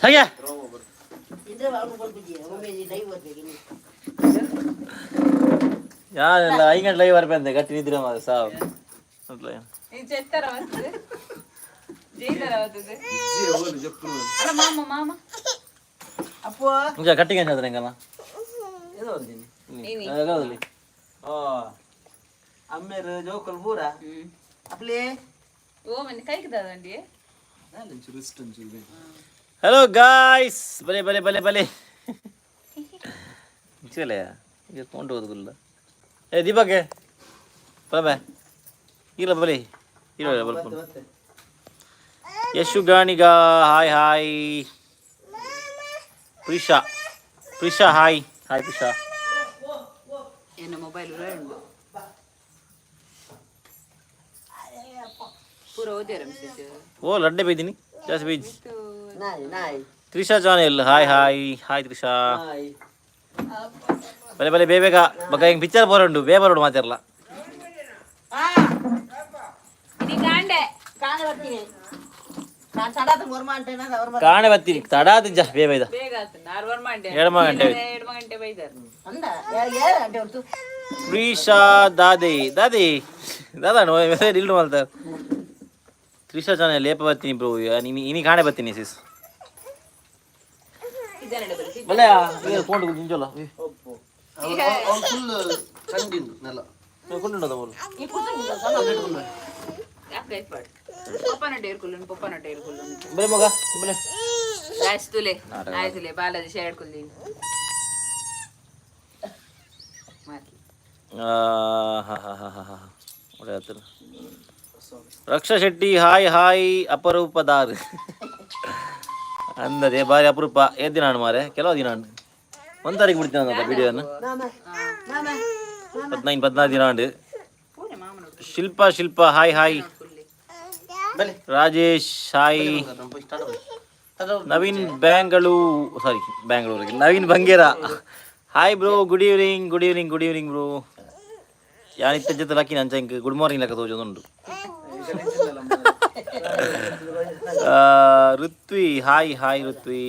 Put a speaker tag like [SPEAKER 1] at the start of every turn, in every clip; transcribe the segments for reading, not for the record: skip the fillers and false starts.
[SPEAKER 1] ಹಾಗೆ ಯಾರೆಲ್ಲ ಐಗಂಟೆ ಲೈವ್ ಬರ್ಬಂದೆ ಗಟ್ಟಿ ನಿದ್ರೆ ಮಾದ ಸಾವು ಕಟ್ಟಿಗೆ ಎಂತಾದ್ರೆ ಹೆಂಗಲ್ಲ
[SPEAKER 2] ಅಮ್ಮೇರು ಜೋಕಲ್ ಪೂರ ಅಪ್ಲೇ
[SPEAKER 1] ಹಲೋ ಗಾಯ್ಸ್ ಬಲೆ ಬಲೆ ಬಲೆ ಬಲೆ ಚಲೆ ಕೊಂಡು ಹೋಗುದಿಲ್ಲ ಏ ದೀಪಕ್ಕೆ ಬಲೆ ಇಲ್ಲ ಬಲೆ ಇಲ್ಲ ಬಲ್ಪ Yashu Ganiga hi hi Prisha Prisha hi hi Prisha
[SPEAKER 3] ಏನು ಮೊಬೈಲ್ ಪೂರ ಓದ್ಯಾರ ಮೆಸೇಜ್
[SPEAKER 1] ಓ ಲಡ್ಡೆ ಬೈದಿನಿ ಜಾಸ್ತಿ ಬೈಜ್ Trisha channel hi hi hi Trisha ಬಲೆ ಬಲೆ ಬೇಗ ಬಗ ಹಿಂಗೆ ಪಿಕ್ಚರ್ ಬರೋಂಡು ಬೇ ಬರೋಡು ಮಾತಾರಲ್ಲ ಕಾಣೆ ಬರ್ತೀನಿ ತಡಾದ ಜಾ ಬೇ ಬೈದ 2 ಗಂಟೆ ತ್ರಿಷಾ ದಾದಿ ದಾದಿ ದಾದಾ ನೋ ಮೆಸೇಜ್ ಇಲ್ಡು ಮಾಡ್ತಾರೆ ತ್ರಿಷಾ ಚಾನೆಲ್ ಲೇಪ ಬರ್ತೀನಿ ಬ್ರೋ ಇನಿ ಕಾಣೆ ಬರ್ತೀನಿ ಸಿಸ್ ಬಲೆ ಕೊಂಡು ಜಿಂಜೋಲ್ಲ ಮಗ
[SPEAKER 3] ಬಾಲಾಜಿ ಶೇಡ್ ಕುಲ್ಲಿ
[SPEAKER 1] ರಕ್ಷಾ ಶೆಟ್ಟಿ ಹಾಯ್ ಹಾಯ್ ಅಪರೂಪದಾರ್ ಅಂದರೆ ಭಾರಿ ಅಪರೂಪ ಏದ್ ದಿನ ಮಾರೆ ಕೆಲವು ದಿನ 1 ತಾರೀಕು ಬಿಡ್ತೀನಿ ಅಂತ ವಿಡಿಯೋನ 14 ದಿನ Shilpa hi hi Rajesh hi Naveen ಬ್ಯಾಂಗ್ಳೂರಿಗೆ Naveen Bangera hi bro good evening bro ಯಾನಿತ್ತ ಜೊತೆ ಲಕ್ಕಿ ನಂಚ ಇಂಕ ಗುಡ್ ಮಾರ್ನಿಂಗ್ ಲೆಕ್ಕ ತೋಜೊಂದುಂಡು ಋತ್ವಿ ಹಾಯ್ ಋತ್ವಿ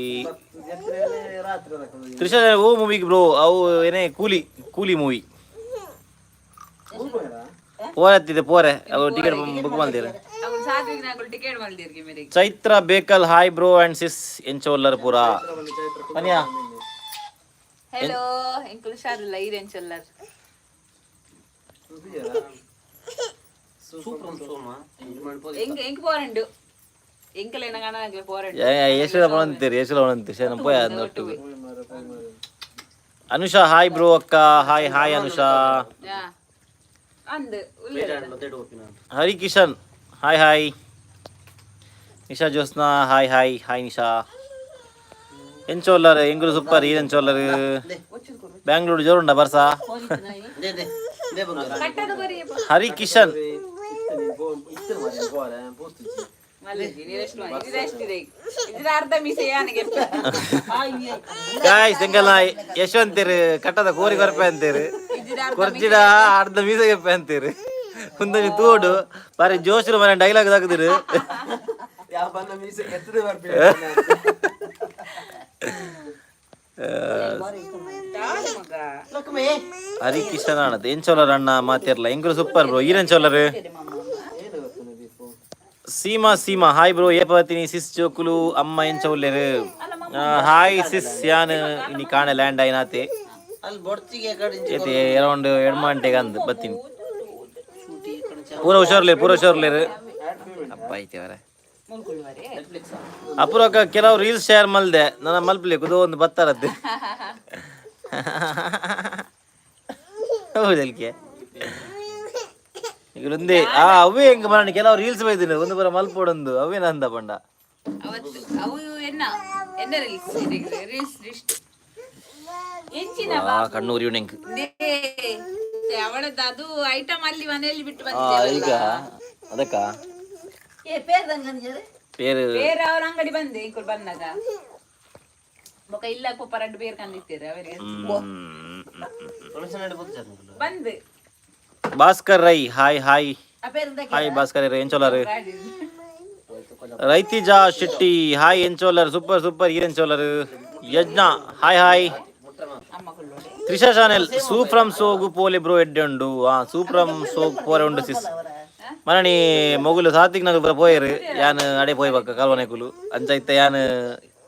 [SPEAKER 1] ತ್ರಿಷಾ ಓ ಮೂವಿಗೆ ಬ್ರೋ ಅವು ಏನೇ ಕೂಲಿ ಮೂವಿ ಪೋರೆ ಅವು ಟಿಕೆಟ್ ಬುಕ್ ಮಾಡ್ತೀರ Chaitra Bekal hi bro and sis ಎಂಚೋಲ್ಲರ್ ಪುರ ಬನ್ನಿಯಾ
[SPEAKER 3] ಹೆಲೋ ಎಂಕುಲ್ ಶಾರುಲ್ಲ ಈರೆಂಚೋಲ್ಲರ್ ಎಂಕ പോരണ്ട് ಎಂಕಲೇನ ಕಾಣಾಗ್ಲೆ പോരണ്ട്
[SPEAKER 1] ಯಶಲ ಬಂತೀರಿ ಶೇನ ಪೋಯ ಅದೊಟ್ಟು ಅನುಷಾ ಹಾಯ್ ಬ್ರೋ ಅಕ್ಕ hi Anusha
[SPEAKER 3] and
[SPEAKER 1] Hari Kishan hi Nisha Josna hi Nisha ಎಂಚೋಲ್ಲರ್ ಎಂಗುಲು ಸೂಪರ್ ಈರೆಂಚೋಲ್ಲರ್ ಬ್ಯಾಂಗ್ಳೂರು ಜೋರುಂಡ ಬರ್ಸಾ ಹರಿ ಕಿಶನ್ ಗಾಯ್ಸ್ ಎಂಗಲ್ಲ ಯಶವಂತೀರು ಕಟ್ಟದ ಕೋರಿ ಕೊರಪೆ ಅಂತೀರು ಕೊರ್ಚಿಡ ಅರ್ಧ ಮೀಸೆಗೆಪ್ಪೆ ಅಂತೀರು ಕುಂದನಿ ತೋಡು ಬಾರಿ ಜೋಶ್ರು ಮನೆ ಡೈಲಾಗ್ ತಾಕದಿರು ಹರಿ ಕಿಶನ್ ಅಣ್ಣದ ಎಂಚೋಲರ್ ಅಣ್ಣ ಮಾತಿರ್ಲ ಎಂಗ್ರು ಸೂಪರ್ ಬ್ರೋ ಈರೆಂಚೋಲರ್ ಸೀಮಾ ಹಾಯ್ ಬ್ರೋ ಏಪವತಿನಿ ಸಿಸ್ ಜೋಕುಲು ಅಮ್ಮ ಎಂಚೌಲ್ಲೆರು ಹಾಯ್ ಸಿಸ್ ಯಾನ್ ಇನಿ ಕಾಣೆ ಲ್ಯಾಂಡ್ ಆಯ್ನಾತೆ ಅರೌಂಡ್ 2 ಗಂಟೆಗೆ ಅಂದ್ ಬತ್ತೀನಿ ಪೂರ ಹುಷಾರ್ಲೇರು ಅಪ್ಪ ಐತೆ ಅವರೇ ಅಪುರಕ್ಕ ಕೆಲವು ರೀಲ್ಸ್ ಶೇರ್ ಮಲ್ದೆ ನನ್ನ ಮಲ್ಪಲಿ ಕುದು ಒಂದು ಬತ್ತಾರದ್ದೆ ಹೌದಲ್ಕೆ ಈಗ ಒಂದೇ ಅವೇ ಹೆಂಗ ಮಾಡಿ ಕೆಲವು ರೀಲ್ಸ್ ಬೈದಿನಿ ಒಂದು ಬರ ಮಲ್ಪೋಡೊಂದು ಅವೇ ನಂದ ಪಂಡ ಕಣ್ಣೂರಿ ಉಣೆಂಕ್
[SPEAKER 3] ಅವಳದ್ದು ಐಟಮ್ ಅಲ್ಲಿ ಮನೆಯಲ್ಲಿ ಬಿಟ್ಟು
[SPEAKER 1] ಈಗ ಅದಕ್ಕ
[SPEAKER 3] ಬೇರೆ ಅವ್ರ ಅಂಗಡಿ ಬಂದೆ ಇಂಕುಲ್ ಬಂದಾಗ ಇಲ್ಲ ಪಪ್ಪ 2 ಬೇರೆ ಕಂದಿತ್ತೀರ ಅವರಿಗೆ ಬಂದು
[SPEAKER 1] ಭಾಸ್ಕರ್ ರೈ ಹಾಯ್ ಭಾಸ್ಕರ್ ರೈ ಎಂಚೋಲಾರು ರೈತಿಜಾ ಶೆಟ್ಟಿ ಹಾಯ್ ಎಂಚೋಲರ್ ಸೂಪರ್ ಸೂಪರ್ ಈರೆಂಚೋಲರ್ Yajna hi hi Trisha channel ಸೂಫ್ರಮ್ ಸೋಗು ಪೋಲೆ ಬ್ರೋ ಎಡ್ಡೆ ಉಂಡು ಸೂಫ್ರಮ್ ಸೋಗು ಪೋರೆ ಉಂಡು ಸಿಸ್ ಮರಣಿ ಮೊಗುಲು ಸಾತಿಕ್ ನಗರ ಪೋಯರು ಯಾನ್ ಅಡೆ ಪೋಯ್ ಬಕ್ಕ ಕಲ್ವನೆಕುಲು ಅಂಚ ಇತ್ತ ಯಾನ್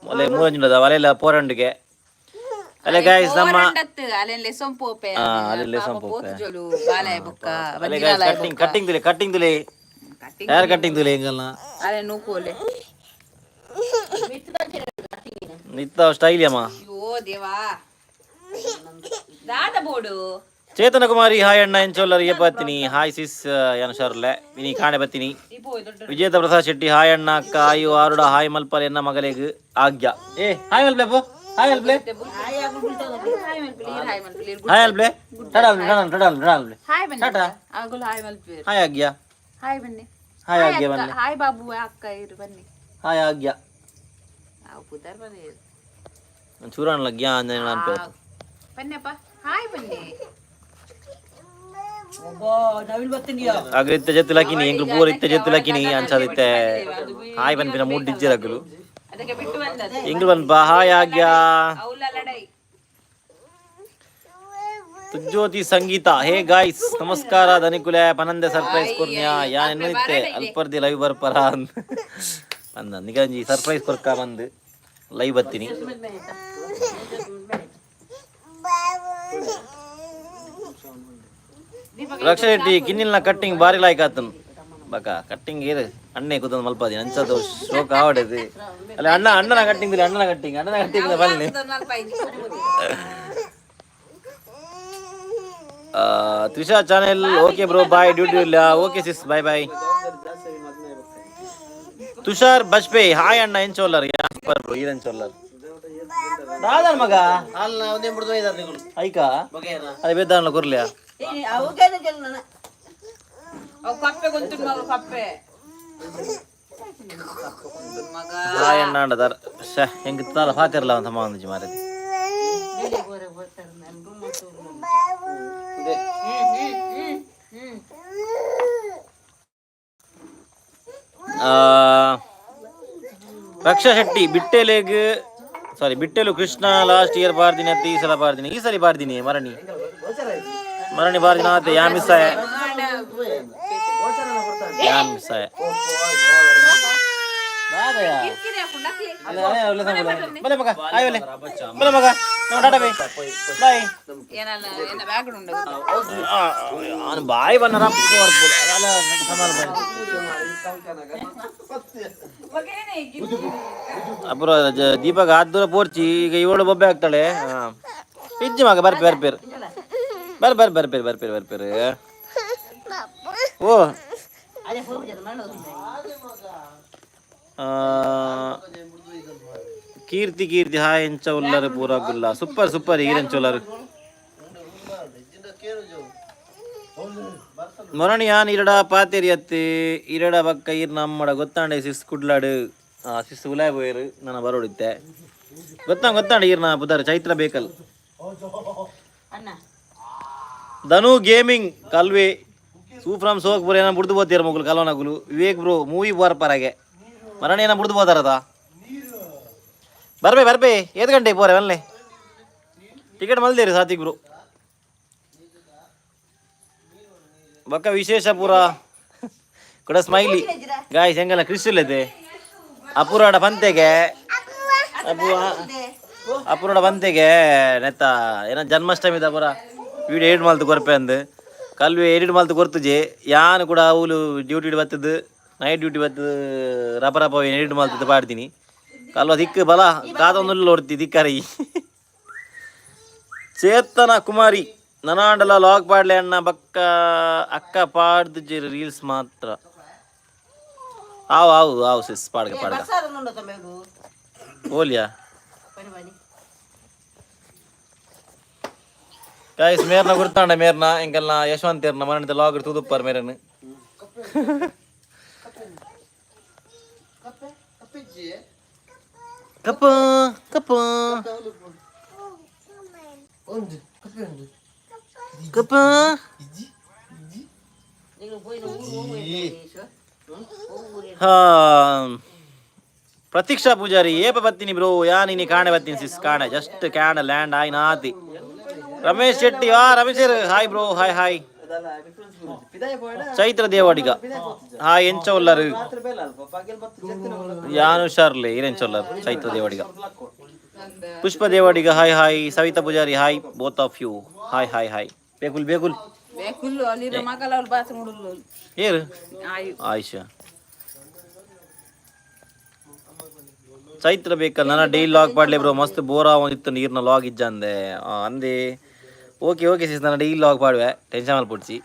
[SPEAKER 1] ಒಲೆ ಮೂರಂಜುಂಡದ ಒಲೆಲ್ಲ ಪೋರಂಡಿಗೆ ಅಲೆ ಗಾಯ್ಸ್ ನಮ್ಮ
[SPEAKER 3] ಅಲ್ಲೆಲ್ಲ ಸೊಂಪೋಪೆ
[SPEAKER 1] ಅಲ್ಲೆಲ್ಲ ಸೊಂಪೋಪೆ
[SPEAKER 3] ಬಾಲಾಯ ಬುಕ್ಕ
[SPEAKER 1] ಅಲೆ ಗಾಯ್ಸ್ ಕಟ್ಟಿಂಗ್ ತುಲೆ ಯಾರು ಕಟ್ಟಿಂಗ್ ತುಲೆ ಹಿಂಗಲ್ಲ
[SPEAKER 3] ಅಲೆ ನೂಕೋಲೆ
[SPEAKER 1] ನಿತ್ತ ಸ್ಟೈಲ್ ಯಮ್ಮ
[SPEAKER 3] ಅಯ್ಯೋ ದೇವಾ ದಾದ ಬೋಡು
[SPEAKER 1] ಚೇತನ ಕುಮಾರಿ ಹಾಯ್ ಅಣ್ಣ ಎಂಚೋಲ್ಲರ್ ಏಪಾತಿನಿ ಹಾಯ್ ಸಿಸ್ ಏನಶರ್ಲೆ ಇನಿ ಕಾಣೆ ಬತ್ತಿನಿ ವಿಜೇತ ಪ್ರಸಾದ್ ಶೆಟ್ಟಿ ಹಾಯ್ ಅಣ್ಣ ಅಕ್ಕ ಆಯು ಆರುಡ ಹಾಯ್ ಮಲ್ಪಲ್ ಎನ್ನ ಮಗಲೆಗ್ ಆಜ್ಞಾ ಏ ಹಾಯ್ ಮಲ್ಪ್ಲೆ ಪೋ ಹಾಯ್ ಮಲ್ಪ್ಲೆ ಹಾಯ್ ಮಲ್ಪ್ಲೆ ಟಡಲ್
[SPEAKER 3] ಹಾಯ್ ಬನ್ನಿ ಆಗುಲ್ ಹಾಯ್ ಮಲ್ಪೀರ್
[SPEAKER 1] ಹಾಯ್ ಆಜ್ಞಾ
[SPEAKER 3] ಹಾಯ್ ಬನ್ನಿ
[SPEAKER 1] ಹಾಯ್ ಆಜ್ಞಾ ಬನ್ನಿ
[SPEAKER 3] ಹಾಯ್ ಬಾಬು ಅಕ್ಕ ಇರು ಬನ್ನಿ
[SPEAKER 1] ಹಾಯ್ ಆಜ್ಞಾ
[SPEAKER 3] ನಾವು ಪುದರ್ ಬನ್ನಿ
[SPEAKER 1] ಚೂರಾನ್ ಲಗ್ಯಾ ಅಂಜನ ಅನ್ಪೆ
[SPEAKER 3] ಬನ್ನಪ್ಪ ಹಾಯ್ ಬನ್ನಿ
[SPEAKER 1] ಅಗ್ರಿತ್ತ ಜೆತ್ತುಲಕಿನಿ ಎಂಗ್ಲು ಪೂರ ಇತ್ತ ಜೆತ್ತುಲಕಿನಿ ಅಂಚಾದಿತ್ತೆ ಹಾಯ್ ಬನ್ಪಿನ ಮೂಡ್ ಡಿಜ್ಜರಗ್ಲು
[SPEAKER 3] ಅದಕ್ಕೆ ಬಿಟ್ಟು ಬಂದದ್ದು
[SPEAKER 1] ಎಂಗ್ಲು ಬನ್ಪ ಹಾಯ್ ಆಜ್ಞಾ
[SPEAKER 3] ಅವಳ ಲಡೈ
[SPEAKER 1] ತುಜ್ಯೋತಿ ಸಂಗೀತ ಹೇ ಗಾಯ್ಸ್ ನಮಸ್ಕಾರ ಧನಿಕುಲೆ ಪನಂದೆ ಸರ್ಪ್ರೈಸ್ ಕೊರ್ನ್ಯಾ ಯಾನ್ ಎನ್ನುತ್ತೆ ಅಲ್ಪರ್ದಿ ಲೈವ್ ಬರ್ಪರ ಅಂದ ನಿಗಂಜಿ ಸರ್ಪ್ರೈಸ್ ಕೊರ್ಕ ಬಂದು ಲೈವ್ ಬತ್ತೀನಿ ರಕ್ಷಾ ಶೆಟ್ಟಿ ಕಿನ್ನಿಲ್ನ ಕಟ್ಟಿಂಗ್ ಬಾರಿ ಲಾಯ್ಕ್ ಆತನ್ ಬಕ ಕಟ್ಟಿಂಗ್ ಏರು ಅಣ್ಣೆ ಕೂತಂದು ಮಲ್ಪದಿ ಅಂಚದು ಶೋಕ ಆವಡದು ಅಲ್ಲ ಅಣ್ಣನ ಕಟ್ಟಿಂಗ್ ಅಣ್ಣನ ಕಟ್ಟಿಂಗ್ ಬನ್ನಿ Trisha channel okay bro bye duty ಇಲ್ಲ okay sis bye bye Tushar Bajpe hi ಅಣ್ಣ ಎಂಚೋಲ್ಲರ್ ಸೂಪರ್ ಬ್ರೋ ಈರೆಂಚೋಲ್ಲರ್ ರಾಧನ್ ಮಗ
[SPEAKER 2] ಅಲ್ಲ ಒಂದೇ ಬಿಡ್ದು ಒಯ್ದಾರ ನೀವು
[SPEAKER 1] ಐಕಾ ಅದೇ ಬೇದಾನ ಕೊರ್ಲಿಯಾ
[SPEAKER 3] ಅವು ಕಪ್ಪೆ ಗೊಂತು ಮಗ ಕಪ್ಪೆ ಮಗ
[SPEAKER 1] ಹಾಯ್ ಅಣ್ಣ ಅಂಡದಾರ ಶೇ ಹೆಂಗ ತಾಲ ಫಾಕರ್ಲ ಅಂತ ಮಾಂದಿ ಮಾರದಿ ರಕ್ಷಾ ಶೆಟ್ಟಿ ಬಿಟ್ಟೆಲು ಕೃಷ್ಣ ಲಾಸ್ಟ್ ಇಯರ್ ಬಾರ್ದಿನಿ ಅತ್ತೆ ಈ ಸಲ ಬಾರ್ದಿನಿ ಮರಣಿ ಬಾರ್ದಿನ ಆತ ಯಾ ಮಿಸ್ ಆಯ ಬಲೆ ಮಗ ಆಯ್ ಬಲೆ ಮಗ ನಾವು ಟಾಟಾ ಬೈ ಬಾಯ್
[SPEAKER 3] ಏನ ಬ್ಯಾಗ್ ಉಂಡು
[SPEAKER 1] ಬಾಯ್ ಬನ್ನ ರಪ್ಪ ಅಪುರ ದೀಪಕ್ ಆದ್ದೂರ ಪೋರ್ಚಿ ಈಗ ಇವಳು ಬೊಬ್ಬೆ ಆಗ್ತಾಳೆ ಇಜ್ಜಿ ಮಗ ಬರ್ಪೇರ್ ಓ ಕೀರ್ತಿ ಹಾಯ್ ಎಂಚೌಲ್ಲರ್ ಪೂರ ಗುಲ್ಲ ಸೂಪರ್ ಈರೆಂಚೌಲ್ಲರ್ ಮೊರಣಿ ಯಾನ್ ಇರಡ ಪಾತೇರಿ ಅತ್ತೆ ಇರಡ ಬಕ್ಕ ಇರ್ ನಮ್ಮಡ ಗೊತ್ತಾಂಡೆ ಸಿಸ್ ಕುಡ್ಲಾಡು ಸಿಸ್ ಉಲಾಯ್ ಬೋಯರು ನಾನು ಬರೋಡಿತ್ತೆ ಗೊತ್ತಾಂಡೆ ಇರ್ನ ಪುದರ್ ಚೈತ್ರ ಬೇಕಲ್ ಧನು ಗೇಮಿಂಗ್ ಕಲ್ವೆ ಸೂಫ್ರಮ್ ಸೋಕ್ ಬರೋ ಏನೋ ಬಿಡ್ದು ಬೋತಿಯರ್ ಮಗುಲು ಕಲ್ವನಗುಲು ವಿವೇಕ್ ಬ್ರೋ ಮೂವಿ ಬರ್ಪರಾಗೆ ಮರಣಿ ಏನೋ ಬಿಡ್ದು ಬೋತಾರದ ಬರ್ಬೇ 5 ಗಂಟೆಗೆ ಪೋರೆ ಅಲ್ಲೇ ಟಿಕೆಟ್ ಮಲ್ದೇರಿ ಸಾತಿಕ್ ಬ್ರೋ ಬಕ್ಕ ವಿಶೇಷ ಪೂರ ಕೂಡ ಸ್ಮೈಲಿ ಗಾಯ್ಸ್ ಹೆಂಗಲ್ಲ ಕ್ರಿಸ್ಟಲ್ಲೈತೆ ಅಪುರಾಡ ಪಂತೆಗೆ ನೆತ್ತ ಏನ ಜನ್ಮಾಷ್ಟಮಿದ ಪೂರ ವಿಡಿಯೋ ಎಡಿಟ್ ಮಲ್ತು ಕೊರಪೆ ಅಂದು ಕಲ್ವಿ ಎಡಿಟ್ ಮಲ್ತು ಕೊರ್ತುಜೆ ಯಾನು ಕೂಡ ಅವಳು ಡ್ಯೂಟಿ ಬರ್ತದ್ದು ನೈಟ್ ಡ್ಯೂಟಿ ಬರ್ತದ್ದು ರಪ ಎಡಿಟ್ ಮಲ್ತದ್ದು ಪಾಡ್ತೀನಿ ಕಲ್ವ ದಿಕ್ಕು ಬಲ ಕಾದೊಂದು ಹೊಡ್ತಿ ದಿಕ್ಕರಿ ಚೇತನ ಕುಮಾರಿ ನನಾಂಡಲ ಲಾಗ್ ಪಾಡ್ಲೆ ಅಣ್ಣ ಬಕ್ಕ ಅಕ್ಕ ಪಾಡ್ದು ರೀಲ್ಸ್ ಮಾತ್ರ ಆವು ಸಿಸ್ ಪಾಡ್ಗ ಓಲಿಯಾ गाइस मेरना गुर्तांड मेरना इंकलना यशवंत तेरना मरणित ಲಾಗ್ ಇರ್ತದು ಪರ್ ಮೇರನ್ ಕಪ್ಪ ಕಪ್ಪ ಕಪ್ಪ ಹಾ ಪ್ರತೀಕ್ಷಾ ಪೂಜಾರಿ ಏಪ ಬತ್ತೀನಿ ಬ್ರೋ ಯಾನಿ ಕಾಣೆ ಬತ್ತೀನಿ ಸಿಸ್ ಕಾಣೆ ಜಸ್ಟ್ ಕ್ಯಾಣ ಲ್ಯಾಂಡ್ ಆಯ್ ನಾತಿ Ramesh Shetty Ramesh hi bro hi hi Chaitra Devadiga hi ಎಂಚೊಲ್ಲರು ಯಾನು ಶಾರ್ಲೆ ಇರೆಂಚೊಲ್ಲರು Chaitra Devadiga Pushpa Devadiga hi hi Savitha Poojary hi both of you hi hi hi ಬೇಕುಲ್ ಬೇಕುಲ್
[SPEAKER 3] ಬೇಕುಲ್ಲು ಅಲ್ಲಿರೋ ಮಗಲ ಅವ್ರು ಬಾತ್ರೂಮ್ ಹುಡುಗ್ಲು
[SPEAKER 1] ಏರು
[SPEAKER 3] ಆಯು
[SPEAKER 1] ಆಯ್ಷಾ ಚೈತ್ರ ಬೇಕಲ್ಲ ನನ್ನ ಡೈಲಿ ಲಾಗ್ ಪಾಡ್ಲೆ ಬ್ರೋ ಮಸ್ತ್ ಬೋರ್ ಆವೊಂದಿತ್ತು ನೀರ್ನ ಲಾಗ್ ಇಜ್ಜ ಅಂದೆ ಅಂದೆ ಓಕೆ ಓಕೆ ಸಿಸ್ ನನ್ನ ಡೈಲಿ ಲಾಗ್ ಪಾಡುವೆ ಟೆನ್ಷನ್ ಮಲ್ಪುಡ್ಸಿ